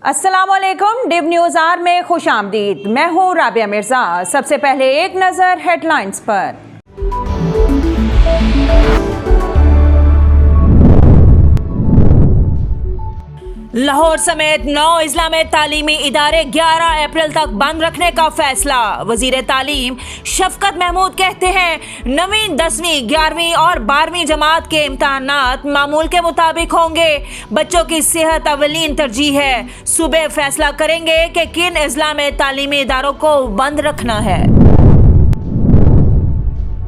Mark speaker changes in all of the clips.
Speaker 1: अस्सलाम वालेकुम। Div news are में खुश आमदीद। मैं हूँ राबिया मिर्ज़ा। सबसे पहले एक नज़र हेडलाइंस पर। लाहौर समेत 9 इस्लामी तालीमी इदारे 11 अप्रैल तक बंद रखने का फैसला। वजीर तालीम शफकत महमूद कहते हैं 9वीं, 10वीं, 11वीं और 12वीं जमात के इम्तहानात मामूल के मुताबिक होंगे। बच्चों की सेहत अवलीन तरजीह है। सूबे फैसला करेंगे कि किन इस्लामी तालीमी इदारों को बंद रखना है।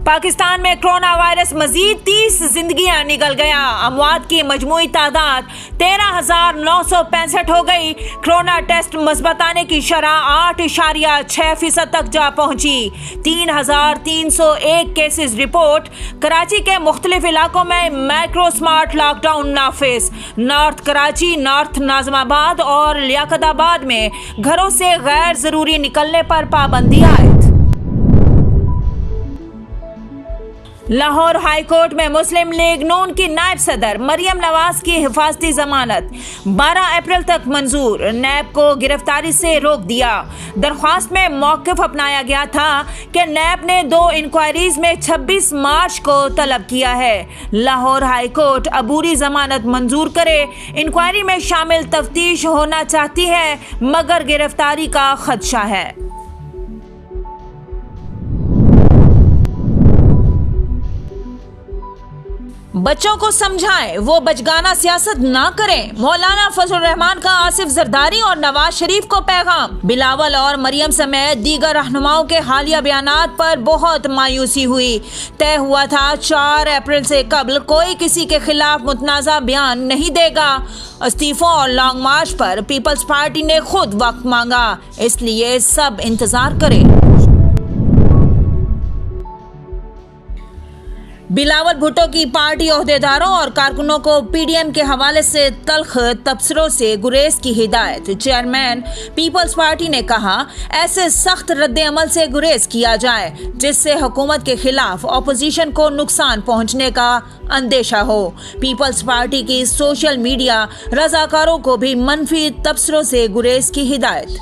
Speaker 1: पाकिस्तान में कोरोना वायरस मजीद 30 जिंदगियां निकल गया। अमवात की मजमूई तादाद 13,965 हो गई। कोरोना टेस्ट मस्बत आने की शरह 8.6% तक जा पहुंची। 3,301 केसेस रिपोर्ट। कराची के मुख्तलिफ इलाकों में माइक्रो स्मार्ट लॉकडाउन नाफिज। नॉर्थ कराची, नॉर्थ नाजमाबाद और लियाकताबाद में घरों से गैर जरूरी निकलने पर पाबंदी आयद। लाहौर हाई कोर्ट में मुस्लिम लीग नून की नायब सदर मरियम नवाज की हिफाजती जमानत 12 अप्रैल तक मंजूर। नैब को गिरफ्तारी से रोक दिया। दरख्वास्त में मौक़िफ़ अपनाया गया था कि नैब ने 2 इंक्वायरीज में 26 मार्च को तलब किया है। लाहौर हाई कोर्ट अबूरी जमानत मंजूर करे। इंक्वायरी में शामिल तफ्तीश होना चाहती है मगर गिरफ्तारी का खदशा है। बच्चों को समझाएं वो बचगाना सियासत ना करें। मौलाना फजल रहमान का आसिफ जरदारी और नवाज शरीफ को पैगाम। बिलावल और मरियम समेत दीगर रहनुमाओं के हालिया बयानात पर बहुत मायूसी हुई। तय हुआ था 4 अप्रैल से कबल कोई किसी के खिलाफ मुतनाज़ा बयान नहीं देगा। इस्तीफों और लॉन्ग मार्च पर पीपल्स पार्टी ने खुद वक्त मांगा, इसलिए सब इंतजार करें। बिलावल भुट्टो की पार्टी ओहदेदारों और कारकुनों को पीडीएम के हवाले से तल्ख तबसरों से गुरेज की हिदायत। चेयरमैन पीपल्स पार्टी ने कहा ऐसे सख्त रद्द-ए-अमल से गुरेज किया जाए जिससे हुकूमत के खिलाफ अपोजिशन को नुकसान पहुंचने का अंदेशा हो। पीपल्स पार्टी की सोशल मीडिया रजाकारों को भी मनफी तबसरों से गुरेज की हिदायत।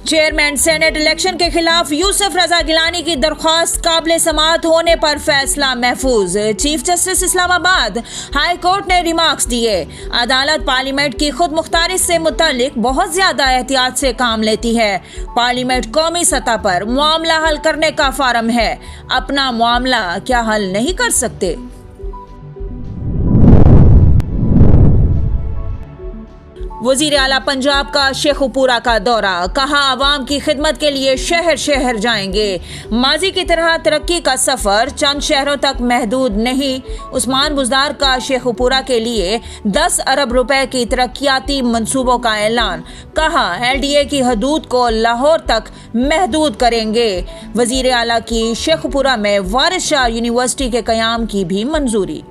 Speaker 1: चेयरमैन सेनेट इलेक्शन के खिलाफ यूसुफ रजा गिलानी की दरख्वास्त काबिल समाअत होने पर फैसला महफूज। Chief justice Islamabad high court ने रिमार्क्स दिए। अदालत पार्लियामेंट की खुद मुख्तारी से मुतालिक बहुत ज्यादा एहतियात से काम लेती है। पार्लियामेंट कौमी सतह पर मामला हल करने का फारम है, अपना मामला क्या हल नहीं कर सकते। वजीर आला पंजाब का शेखुपुरा का दौरा। कहा आवाम की खिदमत के लिए शहर शहर जाएंगे। माजी की तरह तरक्की का सफर चंद शहरों तक महदूद नहीं। उस्मान बुज़दार का शेखुपुरा के लिए 10 अरब रुपए की तरक्याती मंसूबों का ऐलान। कहा LDA की हदूद को लाहौर तक महदूद करेंगे। वजीर आला की शेखुपुरा में वारिस शाह यूनिवर्सिटी के क़याम की भी मंजूरी।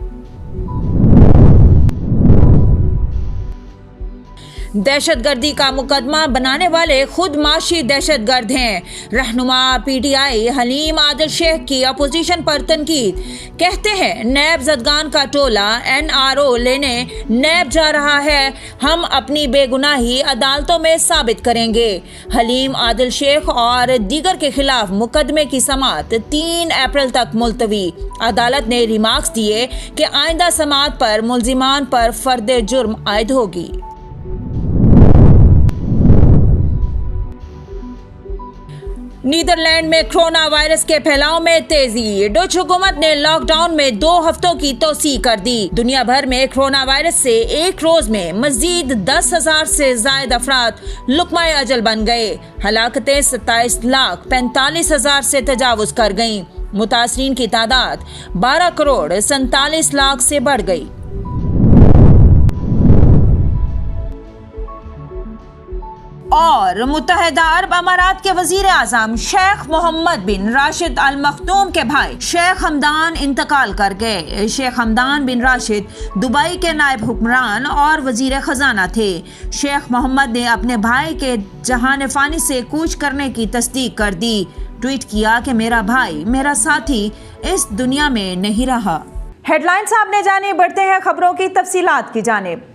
Speaker 1: दहशतगर्दी का मुकदमा बनाने वाले खुद माशी दहशतगर्द हैं। रहनुमा PTI हलीम आदिल शेख की अपोजिशन पर तनकीद। कहते हैं नैब जदगान का टोला NRO लेने नैब जा रहा है। हम अपनी बेगुनाही अदालतों में साबित करेंगे। हलीम आदिल शेख और दीगर के खिलाफ मुकदमे की समाअत 3 अप्रैल तक मुलतवी। अदालत ने रिमार्क्स दिए कि आइंदा समाअत पर मुल्जिमान पर फर्द जुर्म आयद होगी। नीदरलैंड में कोरोना वायरस के फैलाव में तेजी। डच हुकूमत ने लॉकडाउन में 2 हफ्तों की तोसी कर दी। दुनिया भर में कोरोना वायरस से एक रोज में मजीद 10,000 से ज्यादा अफराद लुकमाए अजल बन गए। हलाकतें 27,45,000 से तजावुज कर गईं। मुतासरीन की तादाद 12 करोड़ 47 लाख से बढ़ गई। और मुत्तहिदा अरब अमारात के वजीर आजम शेख मोहम्मद बिन राशिद अल मखदूम के भाई शेख हमदान इंतकाल कर गए। शेख हमदान बिन राशिद दुबई के नायब हुक्मरान और वजीर खजाना थे। शेख मोहम्मद ने अपने भाई के जहान फानी से कूच करने की तस्दीक कर दी। ट्वीट किया कि मेरा भाई, मेरा साथी इस दुनिया में नहीं रहा। हेड लाइन्स आपने जानी, बढ़ते हैं खबरों की तफसीलात की जानिब।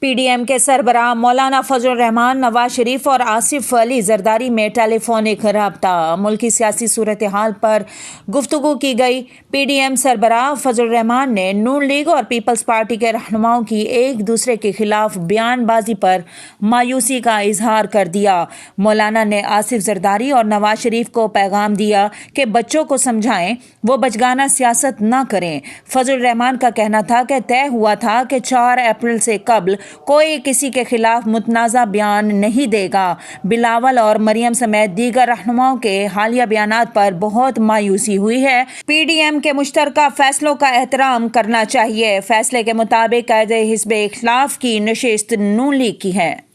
Speaker 1: पीडीएम के सरबराह मौलाना फजल रहमान, नवाज शरीफ और आसिफ अली जरदारी में टेलीफोनिक रब्ता। मुल्की सियासी सूरत हाल पर गुफ्तगू की गई। पीडीएम सरबराह फजल रहमान ने नून लीग और पीपल्स पार्टी के रहनुमाओं की एक दूसरे के खिलाफ बयानबाजी पर मायूसी का इजहार कर दिया। मौलाना ने आसिफ जरदारी और नवाज शरीफ को पैगाम दिया कि बच्चों को समझाएं, वो बचगाना सियासत न करें। फजल रहमान का कहना था कि तय हुआ था कि 4 अप्रैल से कबल कोई किसी के खिलाफ मुतनाज़ा बयान नहीं देगा। बिलावल और मरियम समेत दीगर रहनुमाओं के हालिया बयानात पर बहुत मायूसी हुई है। पीडीएम के मुश्तरका फैसलों का एहतराम करना चाहिए। फैसले के मुताबिक कायदे हिज़्ब इख्तिलाफ की नशिस्त नून लीग की है।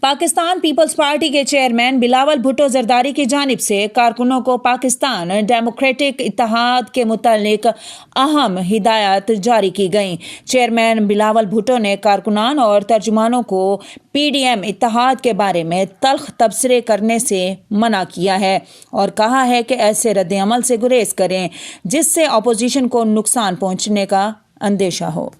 Speaker 1: पाकिस्तान पीपल्स पार्टी के चेयरमैन बिलावल भुट्टो जरदारी की जानिब से कारकुनों को पाकिस्तान डेमोक्रेटिक इत्तेहाद के मुतालिक अहम हिदायत जारी की गई। चेयरमैन बिलावल भुट्टो ने कारकुनान और तर्जुमानों को पीडीएम इत्तेहाद के बारे में तल्ख तबसरे करने से मना किया है और कहा है कि ऐसे रद्द-ए-अमल से गुरेज करें जिससे अपोजिशन को नुकसान पहुंचने का अंदेशा हो।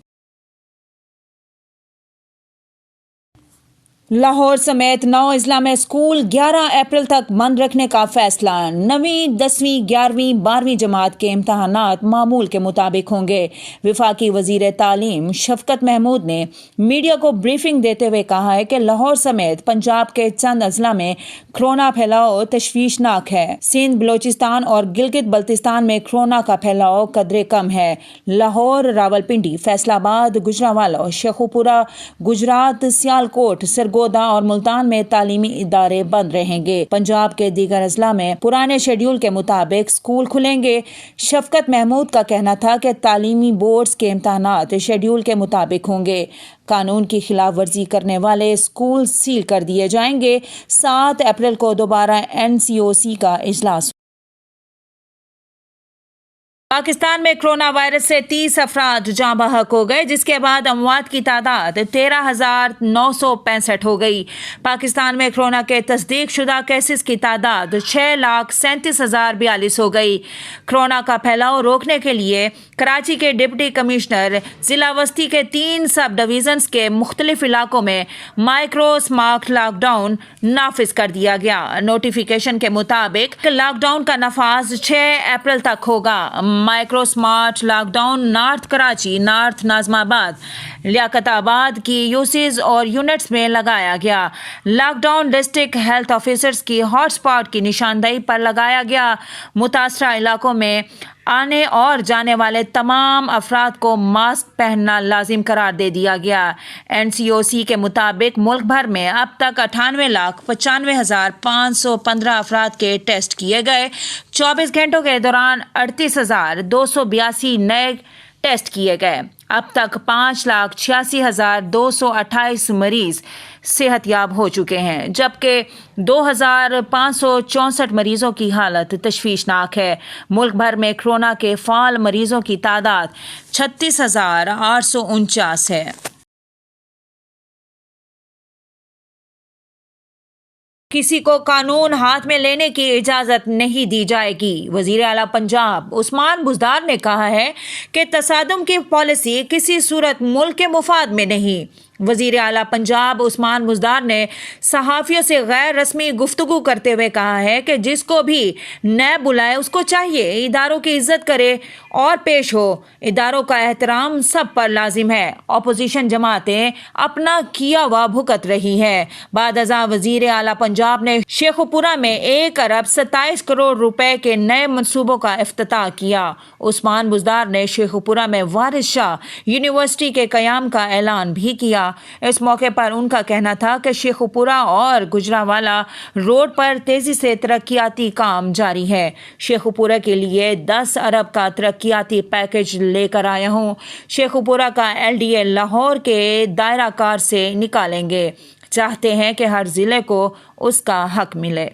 Speaker 1: लाहौर समेत 9 अजला में स्कूल 11 अप्रैल तक बंद रखने का फैसला। 9वीं, 10वीं, 11वीं, 12वीं जमात के इम्तहानात मामूल के मुताबिक होंगे। वफाकी वजीर तालीम शफकत महमूद ने मीडिया को ब्रीफिंग देते हुए कहा है कि लाहौर समेत पंजाब के चंद अजला में कोरोना फैलाव तशवीशनाक है। सिंध, बलोचिस्तान और गिलगित बल्तिस्तान में कोरोना का फैलाव कदरे कम है। लाहौर, रावलपिंडी, फैसलाबाद, गुजरांवाला, शेखुपुरा, गुजरात, सियालकोट, सरगोदा और मुल्तान में तालीमी इदारे बंद रहेंगे। पंजाब के दीगर अजला में पुराने शेड्यूल के मुताबिक स्कूल खुलेंगे। शफकत महमूद का कहना था कि तालीमी बोर्ड्स के इम्तहानात शेड्यूल के मुताबिक होंगे। कानून की खिलाफ वर्जी करने वाले स्कूल सील कर दिए जाएंगे। 7 अप्रैल को दोबारा NCOC का इजलास। पाकिस्तान में कोरोना वायरस से 30 अफराद जाँ बहक हो गए, जिसके बाद अमवात की तादाद 13,965 हो गई। पाकिस्तान में कोरोना के तस्दीक शुदा केसेस की तादाद 6,37,042 हो गई। कोरोना का फैलाव रोकने के लिए कराची के डिप्टी कमिश्नर जिला वस्ती के 3 सब डिवीजन्स के मुख्तलिफ इलाकों में माइक्रो स्मार्ट लॉकडाउन नाफिज कर दिया गया। नोटिफिकेशन के मुताबिक लॉकडाउन का नफाज 6 अप्रैल तक होगा। Micro smart lockdown north Karachi, north Najmabad, Liaquatabad की यूसीज और यूनिट्स में लगाया गया। लॉकडाउन डिस्ट्रिक्ट हेल्थ ऑफिसर्स की हॉटस्पॉट की निशानदेही पर लगाया गया। मुतासरा इलाकों में आने और जाने वाले तमाम अफराद को मास्क पहनना लाजिम करार दे दिया गया। NCOC के मुताबिक मुल्क भर में अब तक 98,95,515 अफराद के टेस्ट किए गए। 24 घंटों के दौरान 38,282 नए टेस्ट किए गए। अब तक 5,86,228 मरीज सेहतयाब हो चुके हैं, जबकि 2,564 मरीजों की हालत तशवीशनाक है। मुल्क भर में कोरोना के फाल मरीजों की तादाद 36,849 है। किसी को कानून हाथ में लेने की इजाजत नहीं दी जाएगी। वजीर आला पंजाब उस्मान बुज़दार ने कहा है कि तसादुम की पॉलिसी किसी सूरत मुल्क के मुफाद में नहीं। वजीर आला पंजाब उस्मान बुज़दार ने सहाफ़ियों से गैर रस्मी गुफ्तगू करते हुए कहा है कि जिसको भी नैब बुलाए उसको चाहिए इदारों की इज्जत करे और पेश हो। इदारों का एहतराम सब पर लाजिम है। अपोजिशन जमातें अपना किया हुआ भुगत रही है। बादअज़ा वजीर आला पंजाब ने शेखुपुरा में 1 अरब 27 करोड़ रुपए के नए मनसूबों का इफ्तिताह किया। उस्मान बुज़दार ने शेखुपुरा में वारिस शाह यूनिवर्सिटी के क़याम का ऐलान भी किया। इस मौके पर उनका कहना था कि शेखुपुरा और गुजरांवाला रोड पर तेजी से तरक्याती काम जारी है। शेखुपुरा के लिए 10 अरब का तरक्याती पैकेज लेकर आया हूँ। शेखुपुरा का LDA लाहौर के दायरा कार से निकालेंगे। चाहते हैं कि हर जिले को उसका हक मिले।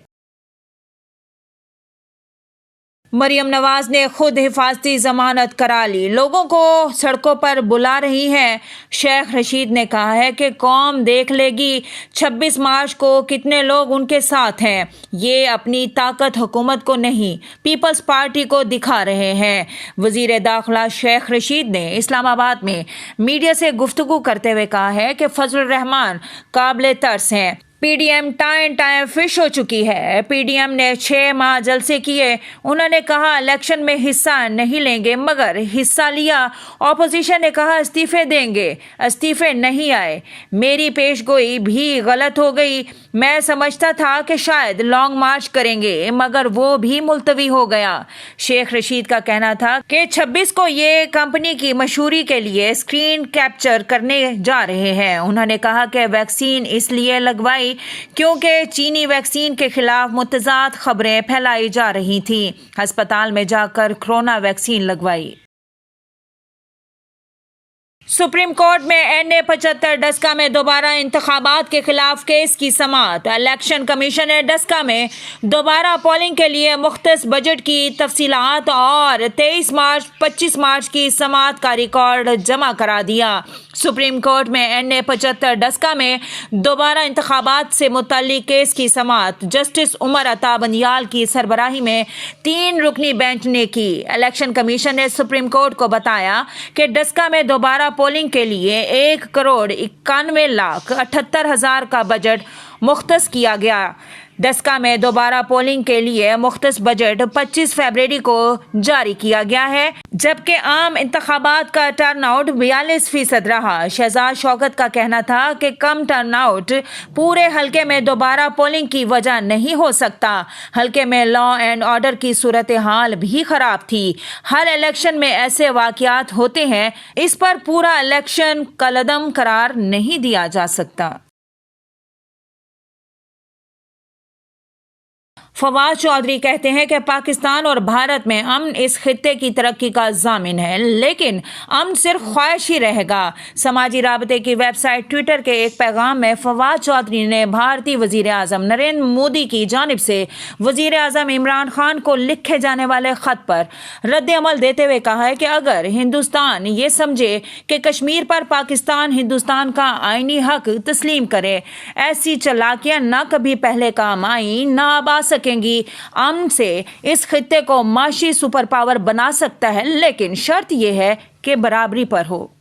Speaker 1: मरियम नवाज ने खुद हिफाजती जमानत करा ली, लोगों को सड़कों पर बुला रही है। शेख रशीद ने कहा है कि कौम देख लेगी 26 मार्च को कितने लोग उनके साथ हैं। ये अपनी ताकत हुकूमत को नहीं, पीपल्स पार्टी को दिखा रहे हैं। वजीर दाखिला शेख रशीद ने इस्लामाबाद में मीडिया से गुफ्तगू करते हुए कहा है कि फजल रहमान काबिल तरस हैं। पीडीएम टाइम फिश हो चुकी है। पीडीएम ने 6 माह जलसे किए। उन्होंने कहा इलेक्शन में हिस्सा नहीं लेंगे, मगर हिस्सा लिया। ऑपोजिशन ने कहा इस्तीफे देंगे, इस्तीफे नहीं आए। मेरी पेशगोई भी गलत हो गई। मैं समझता था कि शायद लॉन्ग मार्च करेंगे, मगर वो भी मुलतवी हो गया। शेख रशीद का कहना था कि 26 को ये कंपनी की मशहूरी के लिए स्क्रीन कैप्चर करने जा रहे हैं। उन्होंने कहा कि वैक्सीन इसलिए लगवाई क्योंकि चीनी वैक्सीन के खिलाफ मुतज़ाद खबरें फैलाई जा रही थीं। अस्पताल में जाकर कोरोना वैक्सीन लगवाई। सुप्रीम कोर्ट में NA 75 डस्का में दोबारा इंतखाबात के खिलाफ केस की समाअत। इलेक्शन कमीशन ने डस्का में दोबारा पोलिंग के लिए मुख्तस बजट की तफसीलात और 23 मार्च 25 मार्च की समाअत का रिकॉर्ड जमा करा दिया। सुप्रीम कोर्ट में NA 75 डस्का में दोबारा इंतखाबात से मुतल्लिक केस की समाअत जस्टिस उमर अता बंदियाल की सरबराही में 3 रुकनी बेंच ने की। इलेक्शन कमीशन ने सुप्रीम कोर्ट को बताया कि डस्का में दोबारा पोलिंग के लिए 1,91,78,000 का बजट मुख्तस किया गया। डस्का में दोबारा पोलिंग के लिए मुख्तस बजट 25 फरवरी को जारी किया गया है, जबकि आम इंतखाबात का टर्नआउट 42% रहा। शहजाद शौकत का कहना था कि कम टर्नआउट पूरे हलके में दोबारा पोलिंग की वजह नहीं हो सकता। हलके में लॉ एंड ऑर्डर की सूरत हाल भी खराब थी। हर इलेक्शन में ऐसे वाकयात होते हैं, इस पर पूरा इलेक्शन कलअदम करार नहीं दिया जा सकता। फवाद चौधरी कहते हैं कि पाकिस्तान और भारत में अमन इस खित्ते की तरक्की का ज़ामिन है, लेकिन अमन सिर्फ ख्वाहिश ही रहेगा। समाजी राबते की वेबसाइट ट्विटर के एक पैगाम में फवाद चौधरी ने भारतीय वजीर आज़म नरेंद्र मोदी की जानिब से वजीर आज़म इमरान खान को लिखे जाने वाले ख़त पर रद्द अमल देते हुए कहा है कि अगर हिंदुस्तान ये समझे कि कश्मीर पर पाकिस्तान हिंदुस्तान का आईनी हक तस्लीम करे, ऐसी चालाकियाँ ना कभी पहले काम आई ना अब आ सकेंगी। अमन से इस खित्ते को माशी सुपर पावर बना सकता है, लेकिन शर्त यह है कि बराबरी पर हो।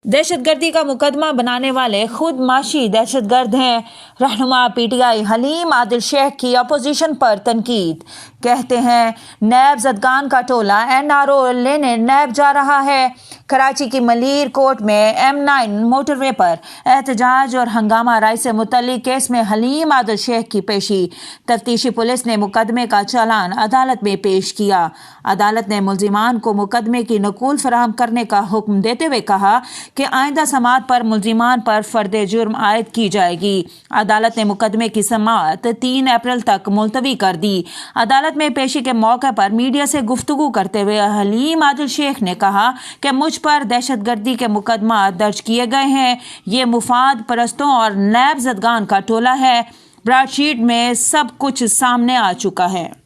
Speaker 1: दहशतगर्दी का मुकदमा बनाने वाले खुद माशी दहशतगर्द हैं। रहनुमा PTI हलीम आदिल शेख की अपोजिशन पर तनकीद। कहते हैं नैब जदगान का टोला NRO लेने नैब जा रहा है। कराची की मलीर कोर्ट में M9 मोटरवे पर एहतजाज और हंगामा राय से मुतल्लिक केस में हलीम आदिल शेख की पेशी। तफ्तीशी पुलिस ने मुकदमे का चालान अदालत में पेश किया। अदालत ने मुल्जिमान को मुकदमे की नकूल फराहम करने का हुक्म देते हुए कहा कि आइंदा समाअत पर मुल्जिमान पर फर्द जुर्म आयद की जाएगी। अदालत ने मुकदमे की समाअत 3 अप्रैल तक मुलतवी कर दी। अदालत में पेशी के मौके पर मीडिया से गुफ्तगू करते हुए हलीम आदिल शेख ने कहा कि मुझ पर दहशतगर्दी के मुकदमा दर्ज किए गए हैं। ये मुफाद परस्तों और नैब जदगान का टोला है। ब्राडशीट में सब कुछ सामने आ चुका है।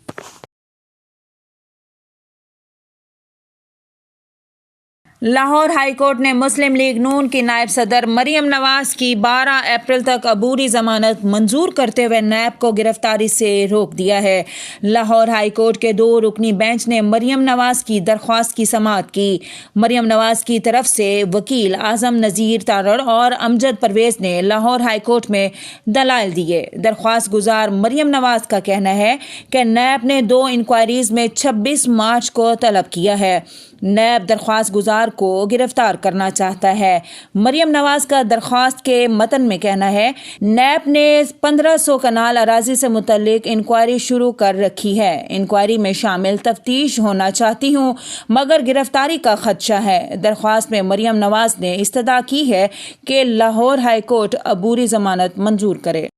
Speaker 1: लाहौर हाई कोर्ट ने मुस्लिम लीग नून की नायब सदर मरियम नवाज की 12 अप्रैल तक अबूरी जमानत मंजूर करते हुए नैब को गिरफ्तारी से रोक दिया है। लाहौर हाई कोर्ट के 2 रुकनी बेंच ने मरियम नवाज की दरख्वास्त की समाअत की। मरियम नवाज की तरफ से वकील आजम नज़ीर तारड़ और अमजद परवेज ने लाहौर हाई कोर्ट में दलाइल दिए। दरख्वास्त गुजार मरियम नवाज का कहना है कि नैब ने 2 इंक्वायरीज में 26 मार्च को तलब किया है। नैब दरख्वास्त गुजार को गिरफ्तार करना चाहता है। मरियम नवाज का दरख्वास्त के मतन में कहना है नैब ने 1500 कनाल अराजी से मुतल्लिक इंक्वायरी शुरू कर रखी है। इंक्वायरी में शामिल तफ्तीश होना चाहती हूँ, मगर गिरफ्तारी का खदशा है। दरख्वास्त में मरियम नवाज ने इस्तदा की है कि लाहौर हाई कोर्ट अबूरी जमानत मंजूर करे।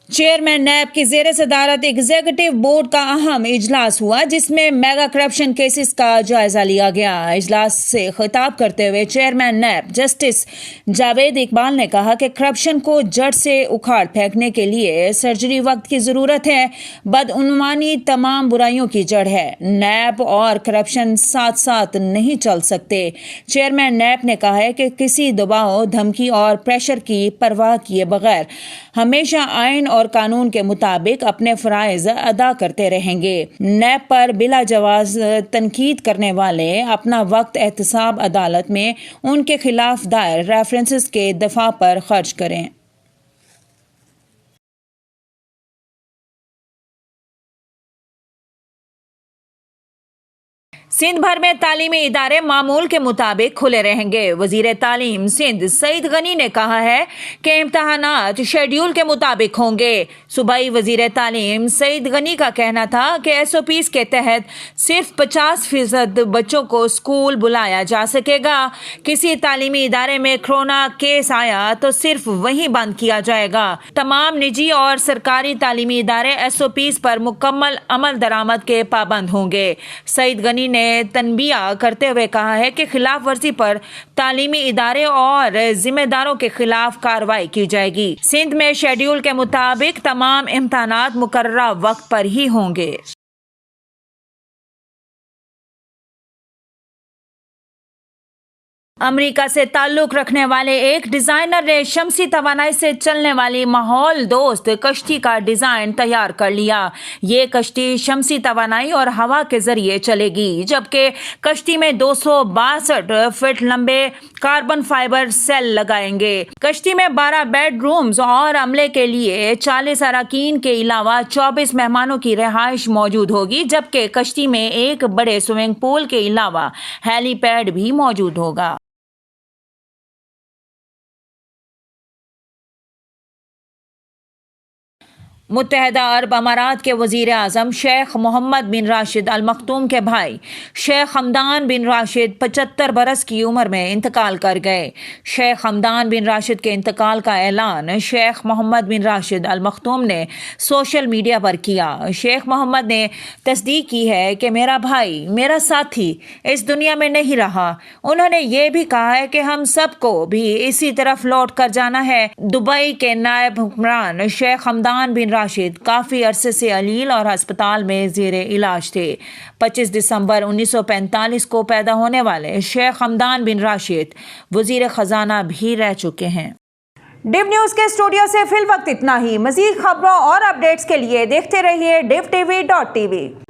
Speaker 1: चेयरमैन नैब की ज़ेर सदारत एग्जीक्यूटिव बोर्ड का अहम इजलास हुआ, जिसमें मेगा करप्शन केसेस का जायजा लिया गया। इजलास से खिताब करते हुए chairman NAB justice Javed Iqbal ने कहा कि करप्शन को जड़ से उखाड़ फेंकने के लिए सर्जरी वक्त की ज़रूरत है। बदउनवानी तमाम बुराइयों की जड़ है। नैब और करप्शन साथ साथ नहीं चल सकते। चेयरमैन नैब ने कहा है कि किसी दबाव, धमकी और प्रेशर की परवाह किए बगैर हमेशा आइन और कानून के मुताबिक अपने फराइज अदा करते रहेंगे। नैब पर बिला जवाज तनकीद करने वाले अपना वक्त एहतसाब अदालत में उनके खिलाफ दायर रेफरेंसेस के दफा पर खर्च करें। सिंध भर में तालीमी इदारे मामूल के मुताबिक खुले रहेंगे। वजीर तालीम सिंध सईद गनी ने कहा है कि इम्तहानात शेड्यूल के मुताबिक होंगे। सूबाई वजीर तालीम सईद गनी का कहना था कि SOPs के तहत सिर्फ 50% बच्चों को स्कूल बुलाया जा सकेगा। किसी तालीमी इदारे में कोरोना केस आया तो सिर्फ वहीं बंद किया जाएगा। तमाम निजी और सरकारी तालीमी इदारे SOPs पर मुकम्मल अमल दरामद के पाबंद होंगे। सईद गनी ने तनबिया करते हुए कहा है कि खिलाफ वर्जी पर तालीमी इदारे और जिम्मेदारों के खिलाफ कार्रवाई की जाएगी। सिंध में शेड्यूल के मुताबिक तमाम इम्तहानात मुकर्ररा वक्त पर ही होंगे। अमेरिका से ताल्लुक रखने वाले एक डिजाइनर ने शमसी तवानाई से चलने वाली माहौल दोस्त कश्ती का डिजाइन तैयार कर लिया। ये कश्ती शमसी तवानाई और हवा के जरिए चलेगी, जबकि कश्ती में 262 फीट लंबे कार्बन फाइबर सेल लगाएंगे। कश्ती में 12 बेडरूम्स और अमले के लिए 40 अरकान के अलावा 24 मेहमानों की रिहाइश मौजूद होगी, जबकि कश्ती में एक बड़े स्विमिंग पूल के अलावा हेलीपैड भी मौजूद होगा। मुत्तहदा अरब अमारात के वजीर आज़म शेख मोहम्मद बिन राशिद अल मखतूम के भाई शेख हमदान बिन राशिद 75 बरस की उम्र में इंतकाल कर गए। शेख हमदान बिन राशिद के इंतकाल का ऐलान शेख मोहम्मद बिन राशिद अल मखतूम ने सोशल मीडिया पर किया। शेख मोहम्मद ने तस्दीक की है कि मेरा भाई, मेरा साथी इस दुनिया में नहीं रहा। उन्होंने ये भी कहा है कि हम सबको भी इसी तरफ लौट कर जाना है। दुबई के नायब हुक्मरान शेख हमदान बिन राशिद काफी अरसे से अलील और अस्पताल में ज़ेरे इलाज थे। 25 दिसंबर 1945 को पैदा होने वाले शेख हमदान बिन राशिद वजीर खजाना भी रह चुके हैं।
Speaker 2: डिव न्यूज के स्टूडियो से फिल वक्त इतना ही। मजीद खबरों और अपडेट्स के लिए देखते रहिए DivTV.tv।